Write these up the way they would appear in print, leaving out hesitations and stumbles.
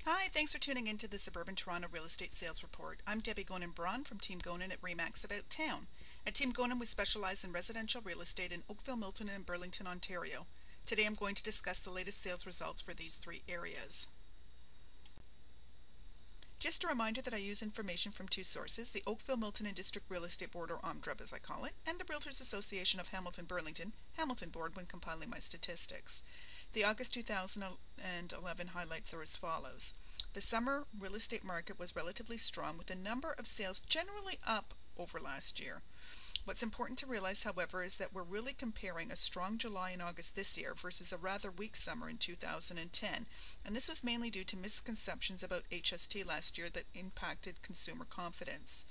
Hi, thanks for tuning into the Suburban Toronto Real Estate Sales Report. I'm Debbie Gonin-Braun from Team Gonin at RE/MAX About Town. At Team Gonin, we specialize in residential real estate in Oakville, Milton, and Burlington, Ontario. Today I'm going to discuss the latest sales results for these three areas. Just a reminder that I use information from two sources, the Oakville, Milton, and District Real Estate Board, or OMDREB as I call it, and the Realtors Association of Hamilton Burlington, Hamilton Board, when compiling my statistics. The August 2011 highlights are as follows. The summer real estate market was relatively strong, with the number of sales generally up over last year. What's important to realize, however, is that we're really comparing a strong July and August this year versus a rather weak summer in 2010, and this was mainly due to misconceptions about HST last year that impacted consumer confidence.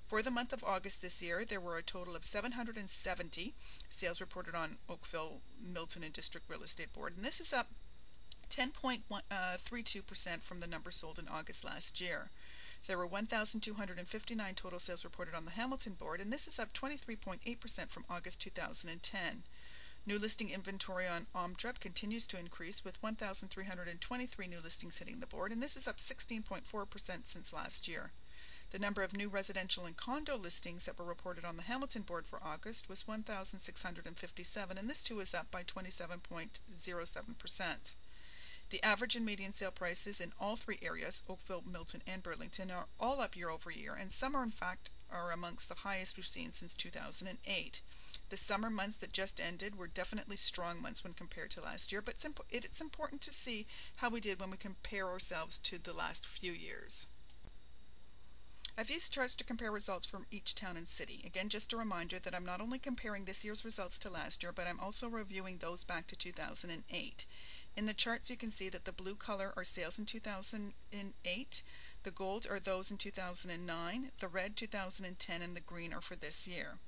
For the month of August this year, there were a total of 770 sales reported on Oakville, Milton, and District Real Estate Board, and this is up 10.32% from the number sold in August last year. There were 1,259 total sales reported on the Hamilton Board, and this is up 23.8% from August 2010. New listing inventory on OMDREB continues to increase, with 1,323 new listings hitting the board, and this is up 16.4% since last year. The number of new residential and condo listings that were reported on the Hamilton Board for August was 1,657, and this too is up by 27.07%. The average and median sale prices in all three areas, Oakville, Milton, and Burlington, are all up year over year, and some are in fact amongst the highest we've seen since 2008. The summer months that just ended were definitely strong months when compared to last year, but it's important to see how we did when we compare ourselves to the last few years. I've used charts to compare results from each town and city. Again, just a reminder that I'm not only comparing this year's results to last year, but I'm also reviewing those back to 2008. In the charts, you can see that the blue color are sales in 2008, the gold are those in 2009, the red 2010, and the green are for this year.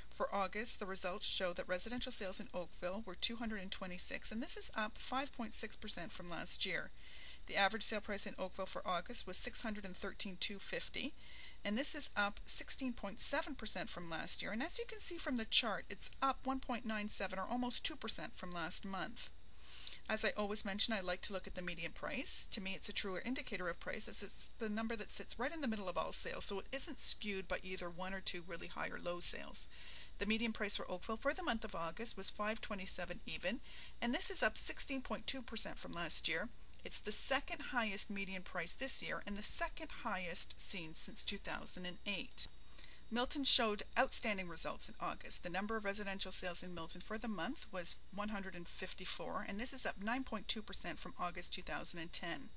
For August, the results show that residential sales in Oakville were 226, and this is up 5.6% from last year. The average sale price in Oakville for August was $613,250, and this is up 16.7% from last year. And as you can see from the chart, it's up 1.97 or almost 2% from last month. As I always mention, I like to look at the median price. To me, it's a truer indicator of price, as it's the number that sits right in the middle of all sales, so it isn't skewed by either one or two really high or low sales. The median price for Oakville for the month of August was $527 even, and this is up 16.2% from last year. It's the second highest median price this year and the second highest seen since 2008. Milton showed outstanding results in August. The number of residential sales in Milton for the month was 154, and this is up 9.2% from August 2010.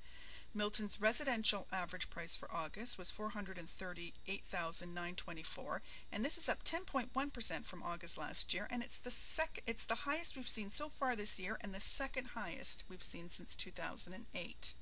Milton's residential average price for August was $438,924, and this is up 10.1% from August last year, and it's the highest we've seen so far this year and the second highest we've seen since 2008.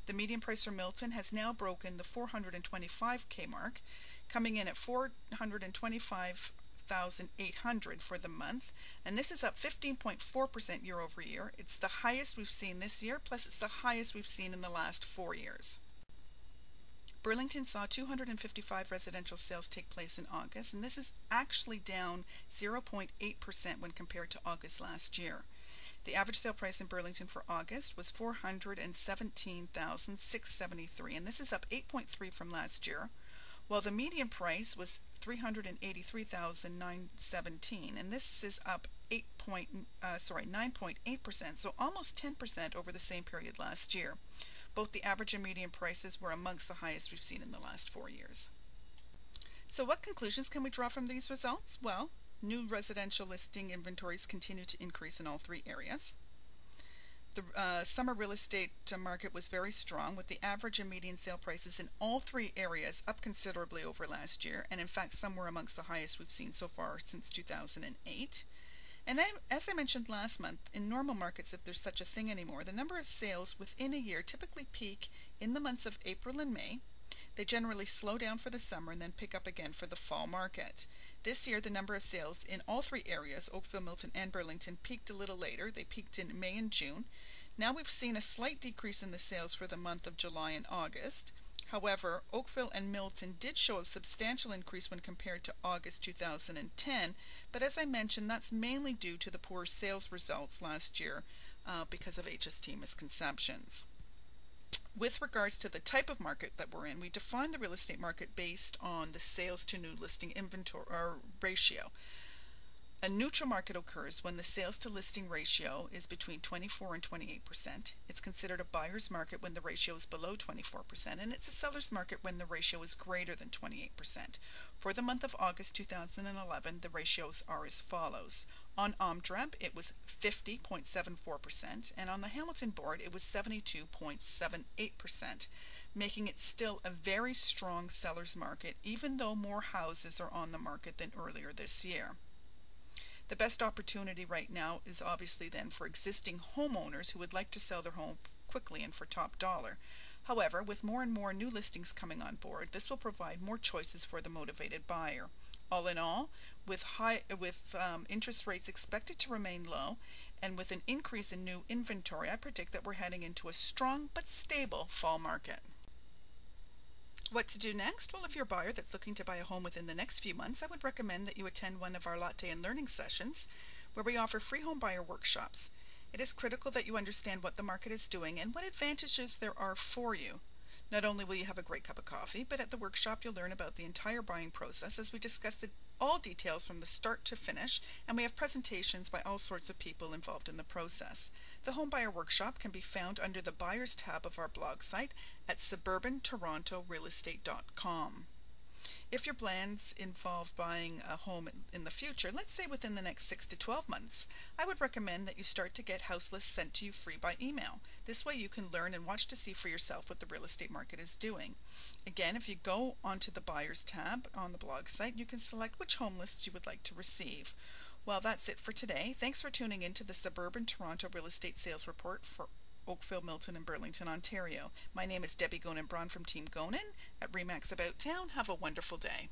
The median price for Milton has now broken the $425K mark, coming in at $425,800 for the month, and this is up 15.4% year over year. It's the highest we've seen this year, plus it's the highest we've seen in the last 4 years. Burlington saw 255 residential sales take place in August, and this is actually down 0.8% when compared to August last year. The average sale price in Burlington for August was $417,673, and this is up 8.3% from last year, while the median price was $383,917, and this is up 9.8%, so almost 10% over the same period last year. Both the average and median prices were amongst the highest we've seen in the last 4 years. So what conclusions can we draw from these results? Well, new residential listing inventories continue to increase in all three areas. The summer real estate market was very strong, with the average and median sale prices in all three areas up considerably over last year, and in fact some were amongst the highest we've seen so far since 2008. And then, as I mentioned last month, in normal markets, if there's such a thing anymore, the number of sales within a year typically peak in the months of April and May. They generally slow down for the summer and then pick up again for the fall market. This year, the number of sales in all three areas, Oakville, Milton, and Burlington, peaked a little later. They peaked in May and June. Now we've seen a slight decrease in the sales for the month of July and August. However, Oakville and Milton did show a substantial increase when compared to August 2010, but as I mentioned, that's mainly due to the poor sales results last year because of HST misconceptions. With regards to the type of market that we're in, we define the real estate market based on the sales to new listing inventory or ratio. A neutral market occurs when the sales to listing ratio is between 24 and 28%. It's considered a buyer's market when the ratio is below 24%, and it's a seller's market when the ratio is greater than 28%. For the month of August 2011, the ratios are as follows. On OMDREB, it was 50.74%, and on the Hamilton board, it was 72.78%, making it still a very strong seller's market, even though more houses are on the market than earlier this year. The best opportunity right now is obviously then for existing homeowners who would like to sell their home quickly and for top dollar. However, with more and more new listings coming on board, this will provide more choices for the motivated buyer. All in all, with interest rates expected to remain low and with an increase in new inventory, I predict that we're heading into a strong but stable fall market. What to do next? Well, if you're a buyer that's looking to buy a home within the next few months, I would recommend that you attend one of our latte and learning sessions where we offer free home buyer workshops. It is critical that you understand what the market is doing and what advantages there are for you. Not only will you have a great cup of coffee, but at the workshop you'll learn about the entire buying process as we discuss all details from the start to finish, and we have presentations by all sorts of people involved in the process. The Home Buyer Workshop can be found under the Buyers tab of our blog site at suburbantorontorealestate.com. If your plans involve buying a home in the future, let's say within the next 6 to 12 months, I would recommend that you start to get house lists sent to you free by email. This way you can learn and watch to see for yourself what the real estate market is doing. Again, if you go onto the Buyers tab on the blog site, you can select which home lists you would like to receive. Well, that's it for today. Thanks for tuning in to the Suburban Toronto Real Estate Sales Report for Oakville, Milton, and Burlington, Ontario. My name is Debbie Gonin-Braun from Team Gonin at RE/MAX About Town. Have a wonderful day.